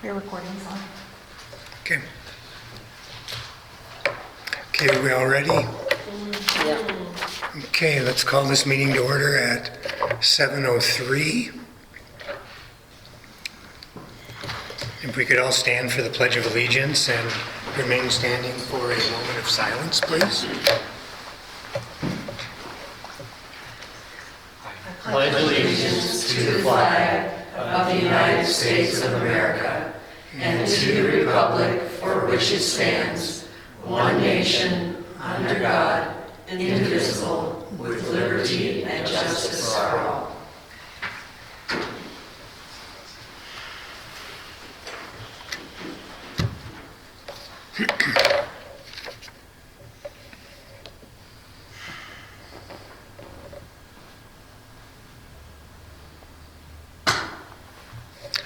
Your recording's on. Okay. Okay, are we all ready? Yeah. Okay, let's call this meeting to order at 7:03. If we could all stand for the Pledge of Allegiance and remain standing for a moment of silence, please. I pledge allegiance to the flag of the United States of America and to the republic for which it stands, one nation, under God, indivisible, with liberty and justice for all.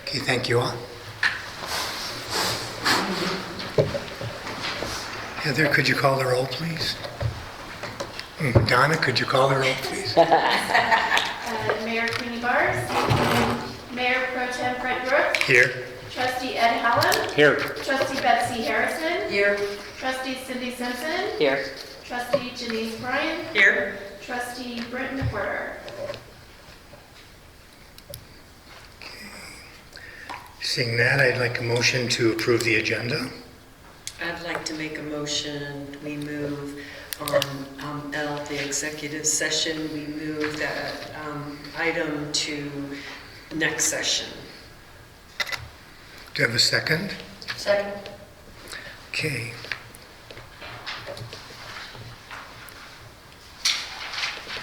Okay, thank you all. Heather, could you call the roll, please? Donna, could you call the roll, please? Mayor Queenie Bars. Mayor Pro Tem Fred Brooks. Here. Trustee Ed Hallam. Here. Trustee Betsy Harrison. Here. Trustee Cindy Simpson. Here. Trustee Janice Bryan. Here. Trustee Britton Porter. Seeing that, I'd like a motion to approve the agenda. I'd like to make a motion, we move on L, the executive session, we move that item to next session. Do you have a second? Second. Okay.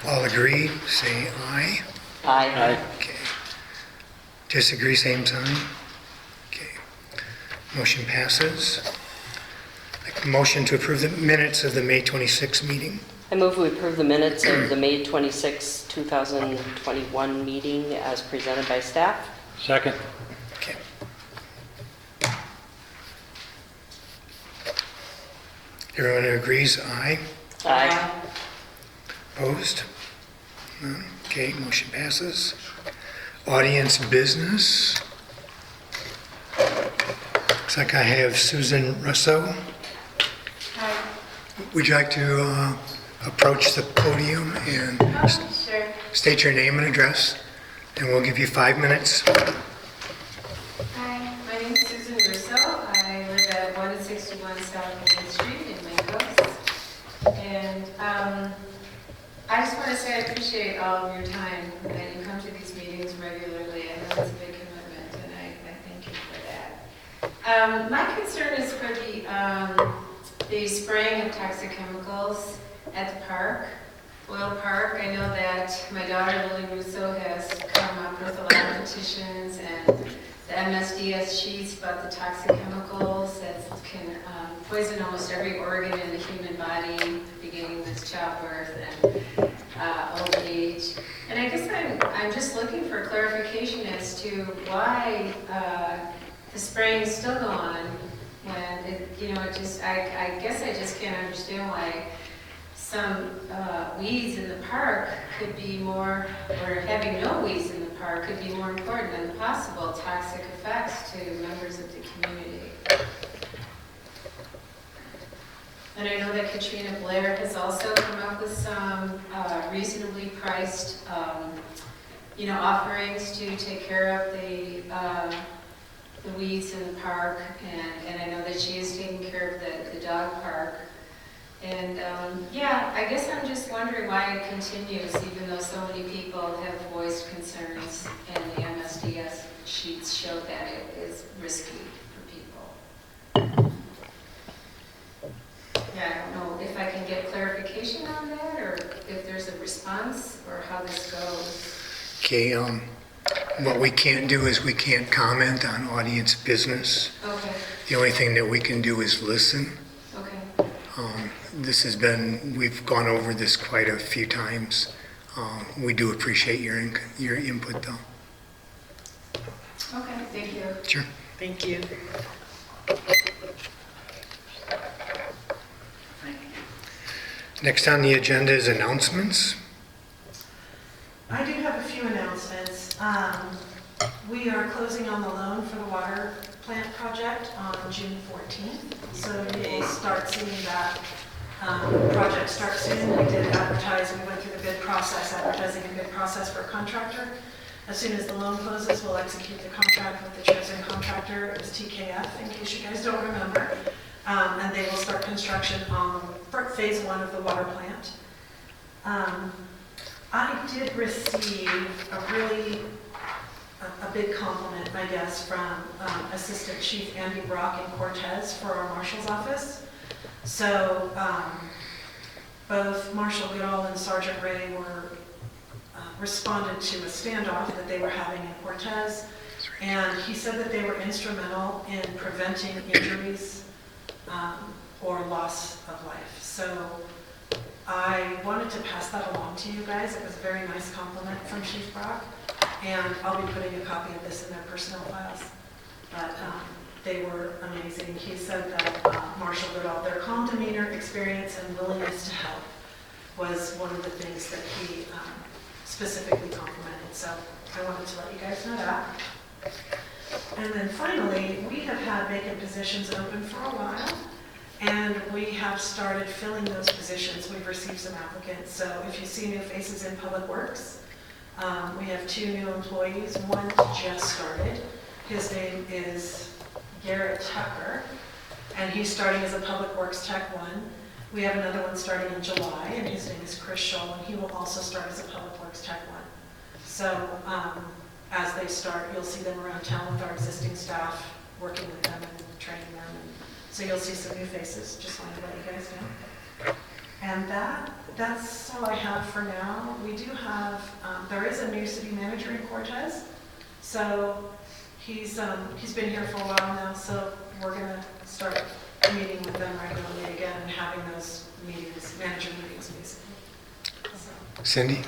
All agree, say aye. Aye. Okay. Disagree, same sign? Okay. Motion passes. Like a motion to approve the minutes of the May 26th meeting. I move we approve the minutes of the May 26, 2021 meeting as presented by staff. Second. Okay. Everyone who agrees, aye. Aye. Opposed? None. Okay, motion passes. Audience business. Looks like I have Susan Russo. Hi. Would you like to approach the podium and Sure. state your name and address? And we'll give you 5 minutes. Hi, my name is Susan Russo. I live at 161 South Main Street in Mancos. And I just want to say I appreciate all of your time that you come to these meetings regularly. I know it's a big commitment, and I thank you for that. My concern is for the spraying of toxic chemicals at the park, Oil Park. I know that my daughter Lily Russo has come up with a lot of petitions and the MSDS sheets about the toxic chemicals that can poison almost every organ in the human body, beginning with childbirth and old age. And I guess I'm just looking for clarification as to why the spraying is still going on when I guess I just can't understand why some weeds in the park could be more, or having no weeds in the park could be more important than the possible toxic effects to members of the community. And I know that Katrina Blair has also come up with some reasonably priced, offerings to take care of the weeds in the park, and I know that she is taking care of the dog park. And I guess I'm just wondering why it continues, even though so many people have voiced concerns, and the MSDS sheets show that it is risky for people. Yeah, I don't know if I can get clarification on that, or if there's a response, or how this goes. Okay, what we can't do is we can't comment on audience business. Okay, The only thing that we can do is listen. okay. We've gone over this quite a few times. We do appreciate your input though. Okay, thank you. Sure. Thank you. Next on the agenda is announcements. I do have a few announcements. We are closing on the loan for the water plant project on June 14th. So you will start seeing that project start soon. We did advertise, we went through the bid process, advertising a bid process for a contractor. As soon as the loan closes, we'll execute the contract with the chosen contractor. It was TKF, in case you guys don't remember. And they will start construction on phase 1 of the water plant. I did receive a big compliment, I guess, from Assistant Chief Andy Brock in Cortez for our Marshal's office. So both Marshal Goodall and Sergeant Ray responded to a standoff that they were having in Cortez, and he said that they were instrumental in preventing injuries or loss of life. So I wanted to pass that along to you guys. It was a very nice compliment from Chief Brock, and I'll be putting a copy of this in their personnel files. But they were amazing. He said that Marshal Goodall, their calm demeanor, experience, and willingness to help was one of the things that he specifically complimented. So I wanted to let you guys know that. And then finally, we have had vacant positions open for a while, and we have started filling those positions. We've received some applicants. So if you see new faces in Public Works, we have 2 new employees. One just started. His name is Garrett Tucker, and he's starting as a Public Works Tech 1. We have another one starting in July, and his name is Chris Scholl, and he will also start as a Public Works Tech 1. So as they start, you'll see them around town with our existing staff, working with them and training them. And so you'll see some new faces, just wanted to let you guys know. And that's all I have for now. We do have, there is a new city manager in Cortez. So he's been here for a while now, so we're gonna start meeting with them regularly again and having those meetings, manager meetings basically. So. Cindy?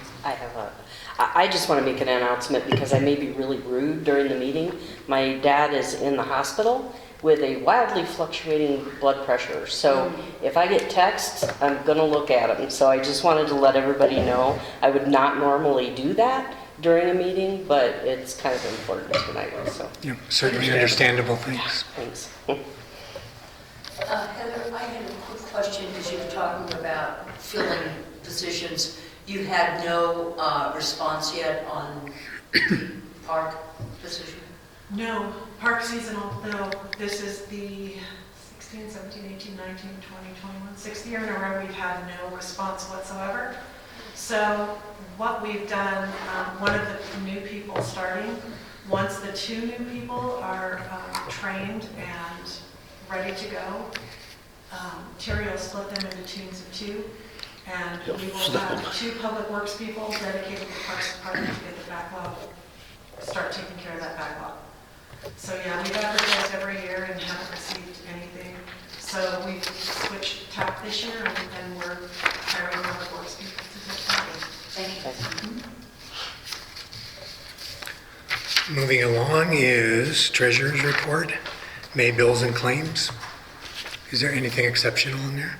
I just want to make an announcement because I may be really rude during the meeting. My dad is in the hospital with a wildly fluctuating blood pressure. So if I get texts, I'm going to look at them. So I just wanted to let everybody know. I would not normally do that during a meeting, but it's kind of important tonight. So. Yeah, certainly understandable, thanks. Thanks. Heather, I had a quick question because you were talking about filling positions. You had no response yet on the park position? No, park seasonal, no. This is the 16, 17, 18, 19, 20, 21, 6th year in a row we've had no response whatsoever. So what we've done, one of the new people starting, once the 2 new people are trained and ready to go, Terry will split them into teams of 2. And we will have 2 Public Works people dedicated to the Parks Department to get the backlog, start taking care of that backlog. So yeah, we've advertised every year and haven't received anything. So we've switched tack this year and we're hiring Public Works people to do that. Thank you. Moving along is Treasurer's Report, May bills and claims. Is there anything exceptional in there?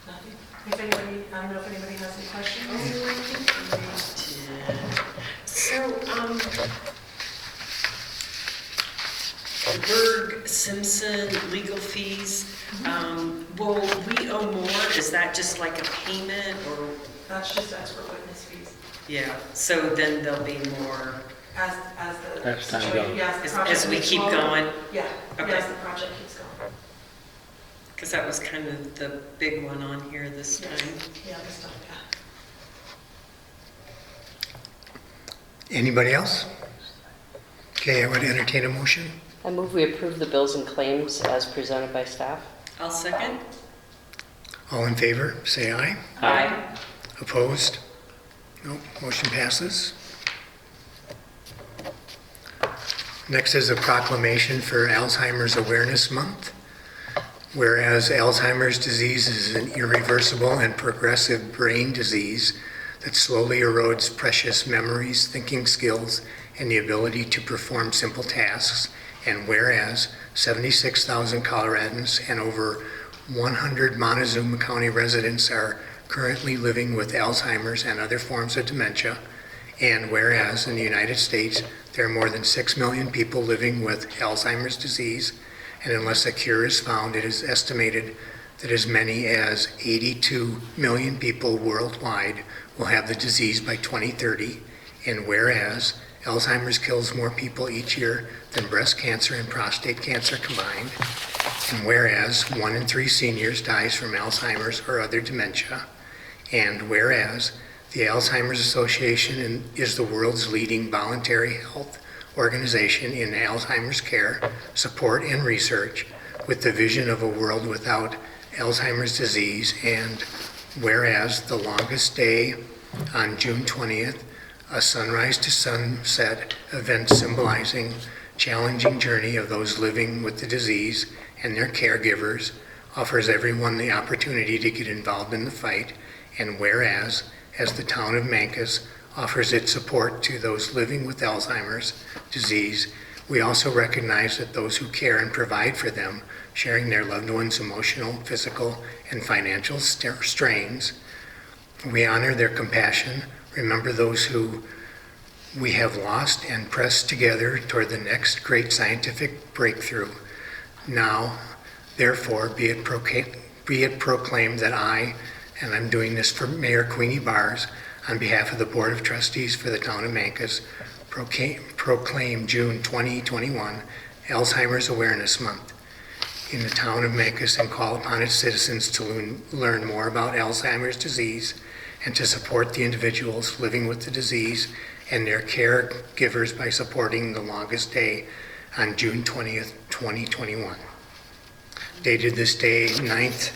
Nothing. If anybody, I don't know if anybody has any questions. So, Berg Simpson legal fees, will we owe more? Is that just like a payment or? That's just expert witness fees. Yeah, so then there'll be more As the As time situation, goes. yes, the project as we gets keep longer. going? Yeah, Okay. as the project keeps going. Because that was kind of the big one on here this Yes. time. Yeah, this time, yeah. Anybody else? Okay, I would entertain a motion. I move we approve the bills and claims as presented by staff. I'll second. All in favor, say aye. Aye. Opposed? No, motion passes. Next is a proclamation for Alzheimer's Awareness Month. Whereas Alzheimer's disease is an irreversible and progressive brain disease that slowly erodes precious memories, thinking skills, and the ability to perform simple tasks. And whereas 76,000 Coloradans and over 100 Montezuma County residents are currently living with Alzheimer's and other forms of dementia. And whereas in the United States, There are more than 6 million people living with Alzheimer's disease, and unless a cure is found, it is estimated that as many as 82 million people worldwide will have the disease by 2030. And whereas Alzheimer's kills more people each year than breast cancer and prostate cancer combined, and whereas 1 in 3 seniors dies from Alzheimer's or other dementia, and whereas the Alzheimer's Association is the world's leading voluntary health organization in Alzheimer's care, support, and research, with the vision of a world without Alzheimer's disease, and whereas the longest day on June 20th, a sunrise to sunset event symbolizing challenging journey of those living with the disease and their caregivers, offers everyone the opportunity to get involved in the fight, and whereas, as the town of Mancos offers its support to those living with Alzheimer's disease, we also recognize that those who care and provide for them, sharing their loved ones' emotional, physical, and financial strains. We honor their compassion, remember those who we have lost, and press together toward the next great scientific breakthrough. Now, therefore, be it proclaimed that I, and I'm doing this for Mayor Queenie Bars, on behalf of the Board of Trustees for the town of Mancos, proclaim June 2021 Alzheimer's Awareness Month in the town of Mancos, and call upon its citizens to learn more about Alzheimer's disease and to support the individuals living with the disease and their caregivers by supporting the longest day on June 20th, 2021. Dated this day, 9th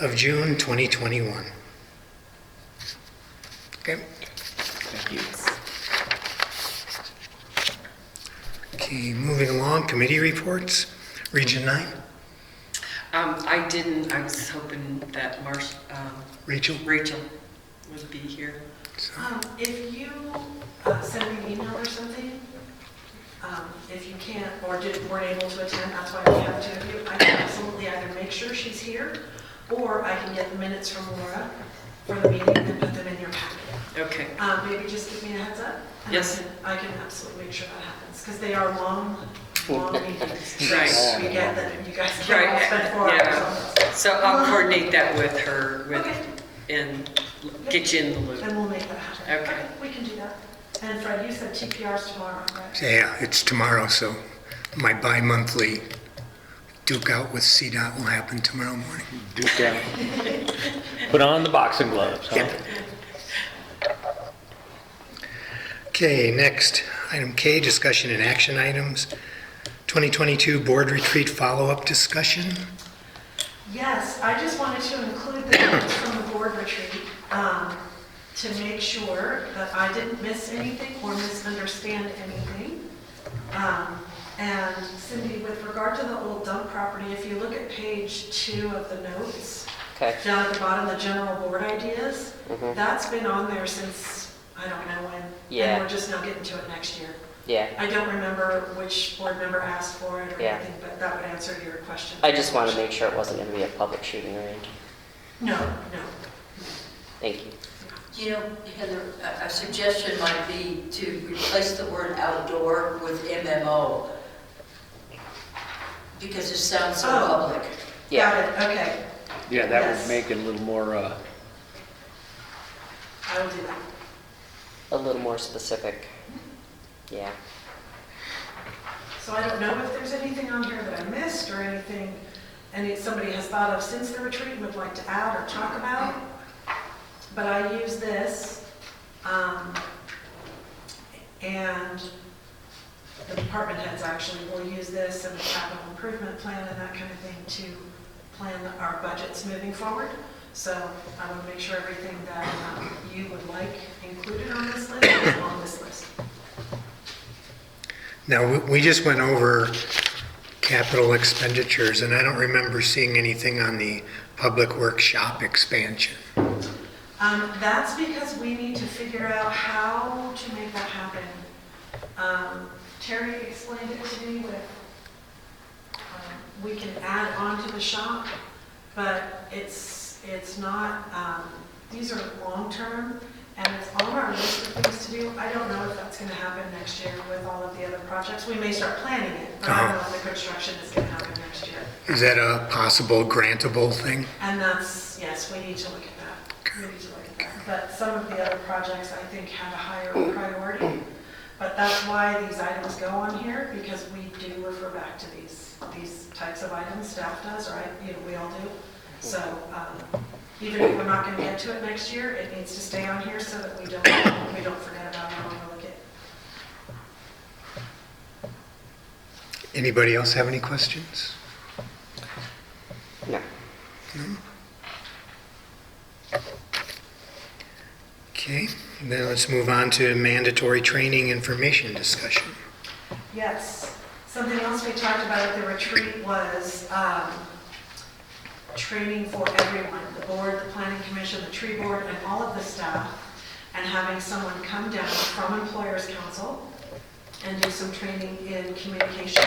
of June, 2021. Okay. Thank you. Okay, moving along, committee reports. Region 9, I was hoping that Rachel. Rachel would be here. If you send me an email or something, if you can't or weren't able to attend, that's why we have 2 of you, I can absolutely either make sure she's here, or I can get the minutes from Laura for the meeting and put them in your packet. Okay. Maybe just give me a heads up. And Yes. I can absolutely make sure that happens, because they are long meetings. Right. We get that you guys can't all spend 4 hours on this. So I'll coordinate that with her Okay. and get you in the loop. And we'll make that happen. Okay. We can do that. And Fred, you said TPR's tomorrow, right? Yeah, it's tomorrow, so my bi-monthly duke out with CDOT will happen tomorrow morning. Duke out. Put on the boxing gloves, huh? Yep. Okay, next, item K, discussion and action items. 2022 board retreat follow-up discussion. Yes, I just wanted to include the notes from the board retreat to make sure that I didn't miss anything or misunderstand anything. And Cindy, with regard to the old dump property, if you look at page 2 of the notes, Okay. down at the bottom, the general board ideas, that's been on there since, I don't know when. Yeah. And we're just now getting to it next year. Yeah. I don't remember which board member asked for it or Yeah. anything, but that would answer your question. I just want to make sure it wasn't going to be a public shooting range. No. Thank you. You know, Heather, a suggestion might be to replace the word outdoor with MMO, because it sounds so Oh. public. Yeah. Got it, okay. Yeah, that Yes. would make it a little more, I will do that. A little more specific. Yeah. So I don't know if there's anything on here that I missed or anything somebody has thought of since the retreat and would like to add or talk about. But I use this, and the department heads actually will use this and the capital improvement plan and that kind of thing to plan our budgets moving forward. So I want to make sure everything that you would like included on this list is on this list. Now, we just went over capital expenditures, and I don't remember seeing anything on the public workshop expansion. That's because we need to figure out how to make that happen. Terry explained it to me with, we can add on to the shop, but it's not, these are long-term, and it's on our list of things to do. I don't know if that's gonna happen next year with all of the other projects. We may start planning it, but I don't know if the construction is gonna happen next year. Is that a possible grantable thing? And that's, yes, we need to look at that. We need to look at that. But some of the other projects, I think, have a higher priority. But that's why these items go on here, because we do refer back to these types of items. Staff does, right? We all do. So even if we're not going to get to it next year, it needs to stay on here so that we don't forget about it or overlook it. Anybody else have any questions? No. Okay, then let's move on to mandatory training information discussion. Yes. Something else we talked about at the retreat was training for everyone, the board, the planning commission, the tree board, and all of the staff, and having someone come down from employers council and do some training in communication,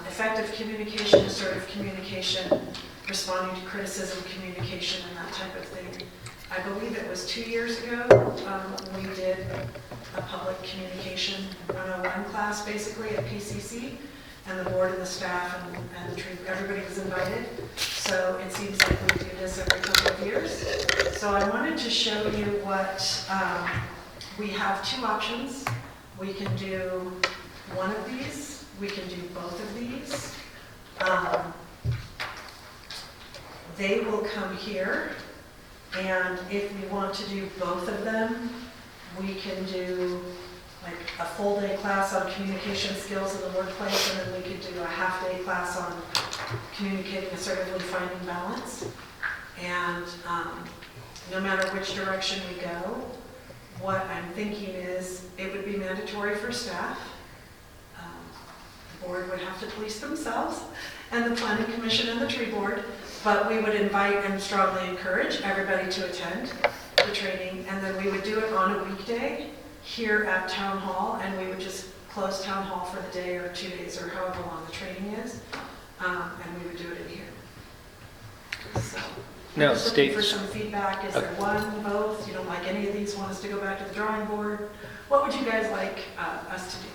effective communication, assertive communication, responding to criticism, communication, and that type of thing. I believe it was 2 years ago, we did a public communication 101 class basically at PCC, and the board and the staff and the tree, everybody was invited. So it seems like we do this every couple of years. So I wanted to show you what, we have two options. We can do one of these, we can do both of these. They will come here. And if we want to do both of them, we can do like a full day class on communication skills in the workplace, and then we could do a half day class on communicating assertively, finding balance. And no matter which direction we go, what I'm thinking is it would be mandatory for staff. The board would have to police themselves, and the planning commission and the tree board. But we would invite and strongly encourage everybody to attend the training, and then we would do it on a weekday here at Town Hall, and we would just close Town Hall for the day or 2 days or however long the training is, and we would do it in here. So, Now, just looking for states, some feedback. Is there one, both? You don't like any of these? Want us to go back to the drawing board? What would you guys like us to do?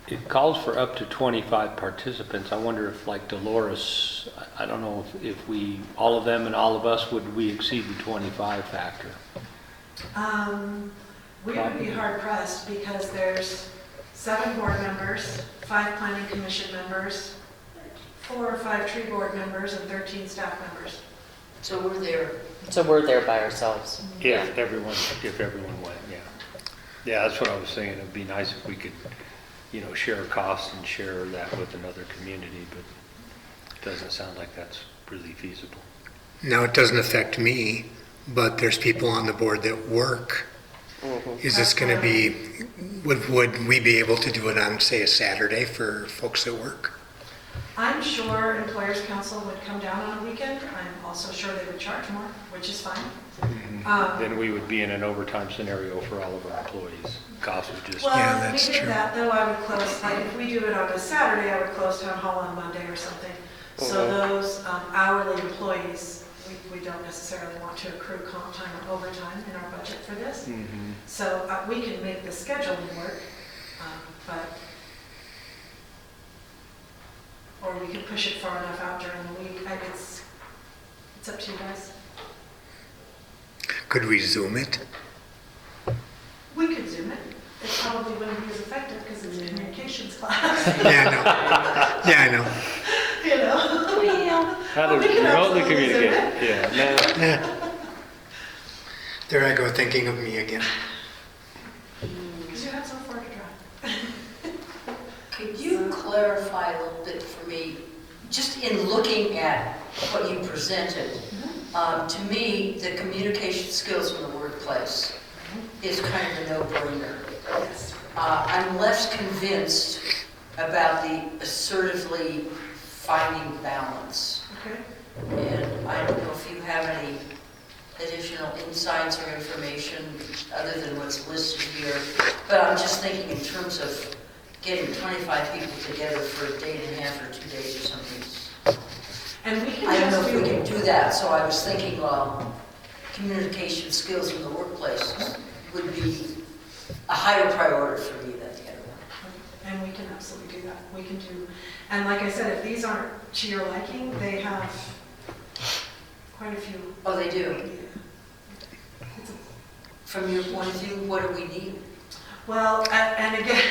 it calls for up to 25 participants. I wonder if, like Dolores, I don't know if we, all of them and all of us, would we exceed the 25 factor? We would be hard pressed because there's 7 board members, 5 planning commission members, 4 or 5 tree board members, and 13 staff members. So we're there. So we're there by ourselves. If everyone went, yeah. Yeah, that's what I was saying. It'd be nice if we could, share costs and share that with another community, but it doesn't sound like that's really feasible. Now, it doesn't affect me, but there's people on the board that work. Is this going to be, would we be able to do it on, say, a Saturday for folks that work? I'm sure Employers Council would come down on a weekend. I'm also sure they would charge more, which is fine. Then we would be in an overtime scenario for all of our employees. Cost would just... Well, Yeah, if that's we did true. that, though, I would close, like, if we do it on a Saturday, I would close Town Hall on Monday or something. So those hourly employees, we don't necessarily want to accrue comp time or overtime in our budget for this. So we can make the scheduling work, but, or we can push it far enough out during the week. It's up to you guys. Could we Zoom it? We could Zoom it. It probably wouldn't be as effective because it's a communications class. Yeah, I know. You know? Well, How to We can remotely absolutely Zoom communicate. it. Yeah, Yeah. There I go, thinking of me again. Because you have so far to drive. Could you clarify a little bit for me, just in looking at what you presented, to me, the communication skills in the workplace is kind of a no-brainer. Yes. I'm less convinced about the assertively finding balance. Okay. And I don't know if you have any additional insights or information other than what's listed here, but I'm just thinking in terms of getting 25 people together for a day and a half or 2 days or something. And we can I don't know just if we can do that, so I was thinking, well, communication skills in the workplace would be a higher priority for me than the other one. And we can absolutely do that. We can do, and like I said, if these aren't to your liking, they have quite a few. Oh, they do? Yeah. From your point of view, what do we need? Well, and again,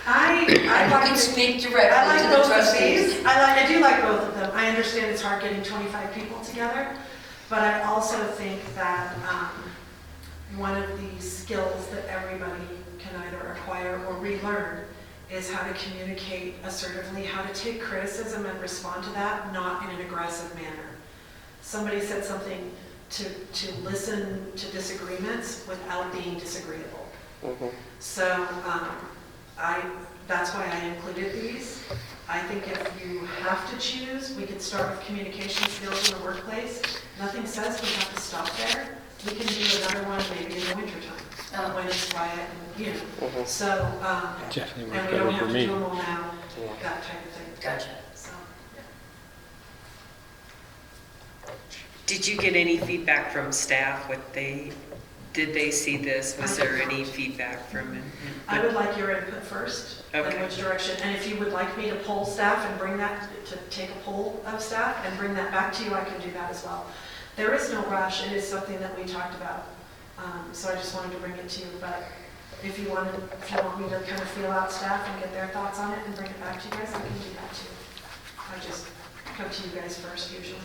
I And you like can to- speak I directly like to the both of trustees. these. I do like both of them. I understand it's hard getting 25 people together, but I also think that one of the skills that everybody can either acquire or relearn is how to communicate assertively, how to take criticism and respond to that, not in an aggressive manner. Somebody said something to listen to disagreements without being disagreeable. So that's why I included these. I think if you have to choose, we could start with communication skills in the workplace. Nothing says we have to stop there. We can do another one maybe in the wintertime, when it's quiet, and, you know. So, Definitely and works we don't better have for to me. do them all now, Yeah. that type of thing. Gotcha. So, Did you get any feedback from staff? Did they see this? Was there any feedback from it? I would like your input first, Okay. in which direction, and if you would like me to poll staff and bring that, to take a poll of staff and bring that back to you, I can do that as well. There is no rush, it is something that we talked about, so I just wanted to bring it to you, but if you want me to kind of feel out staff and get their thoughts on it and bring it back to you guys, I can do that too. I just come to you guys first usually.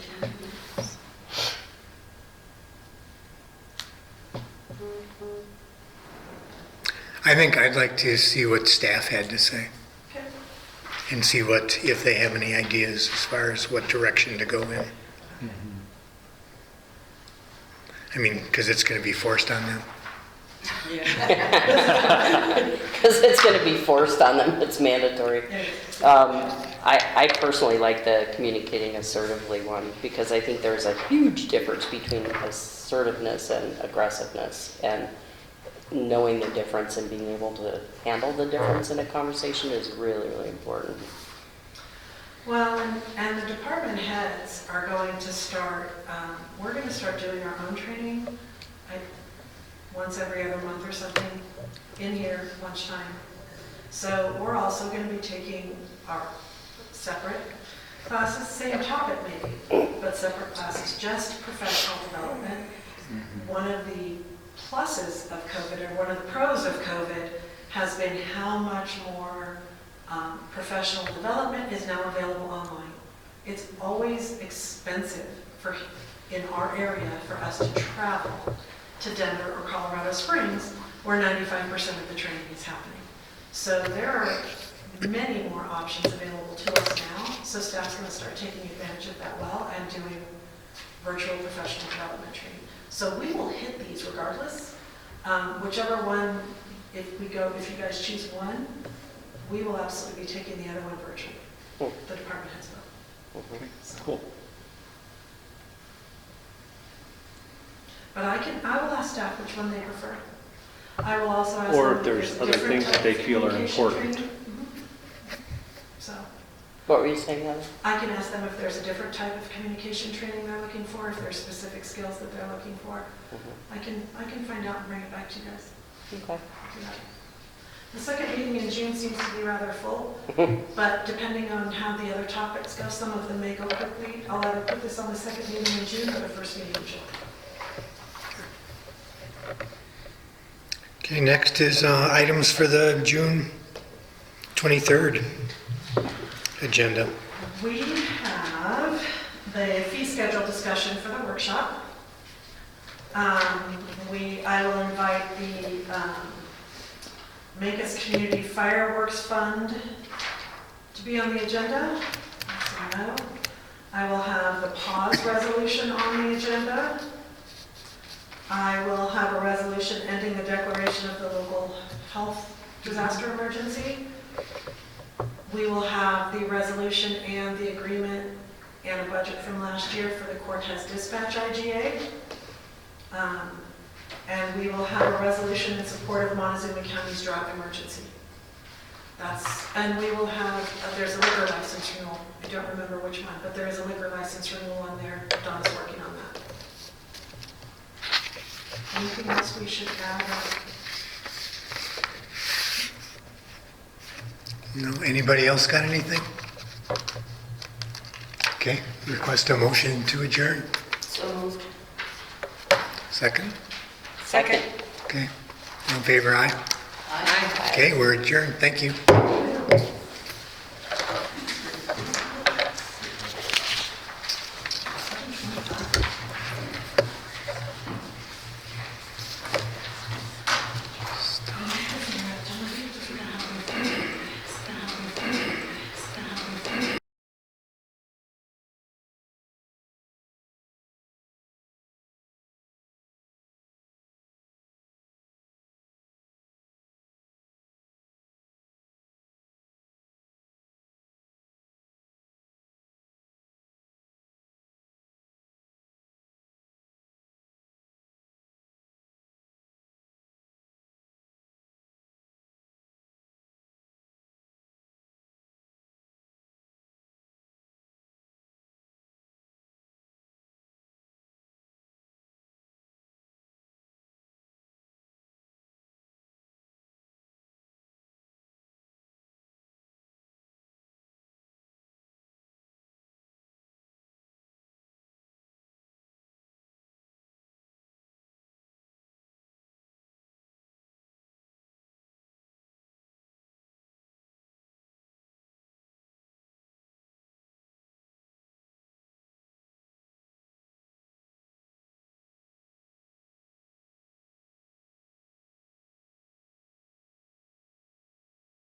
I think I'd like to see what staff had to say Okay. and see if they have any ideas as far as what direction to go in. I mean, because it's going to be forced on them. Yeah. Because it's going to be forced on them, it's mandatory. I personally like the communicating assertively one, because I think there's a huge difference between assertiveness and aggressiveness, and knowing the difference and being able to handle the difference in a conversation is really, really important. Well, and the department heads are going to start, we're going to start doing our own training, once every other month or something, in here, lunchtime. So we're also going to be taking our separate classes, same topic maybe, but separate classes, just professional development. One of the pluses of COVID, or one of the pros of COVID, has been how much more professional development is now available online. It's always expensive in our area for us to travel to Denver or Colorado Springs, where 95% of the training is happening. So there are many more options available to us now, so staff's going to start taking advantage of that well and doing virtual professional development training. So we will hit these regardless. Whichever one, if you guys choose one, we will absolutely be taking the other one virtually. The department heads will. So. Cool. But I will ask staff which one they prefer. I will also ask Or them if there's other different things that type they of feel are communication important. training. So What were you saying, Heather? I can ask them if there's a different type of communication training they're looking for, if there's specific skills that they're looking for. I can find out and bring it back to you guys. Okay. The second meeting in June seems to be rather full, but depending on how the other topics go, some of them may go quickly. I'll either put this on the second meeting in June or the first meeting in July. Okay, next is items for the June 23rd agenda. We have the fee schedule discussion for the workshop. I will invite the Mancos Community Fireworks Fund to be on the agenda. So no. I will have the pause resolution on the agenda. I will have a resolution ending the declaration of the local health disaster emergency. We will have the resolution and the agreement and a budget from last year for the Cortez Dispatch IGA. And we will have a resolution in support of Montezuma County's drought emergency. And we will have, there's a liquor license renewal. I don't remember which one, but there is a liquor license renewal on there. Donna's working on that. Anything else we should add? No, anybody else got anything? Okay, request a motion to adjourn. So moved. Second? Second. Okay, all in favor, aye? Aye. Okay, we're adjourned, thank you.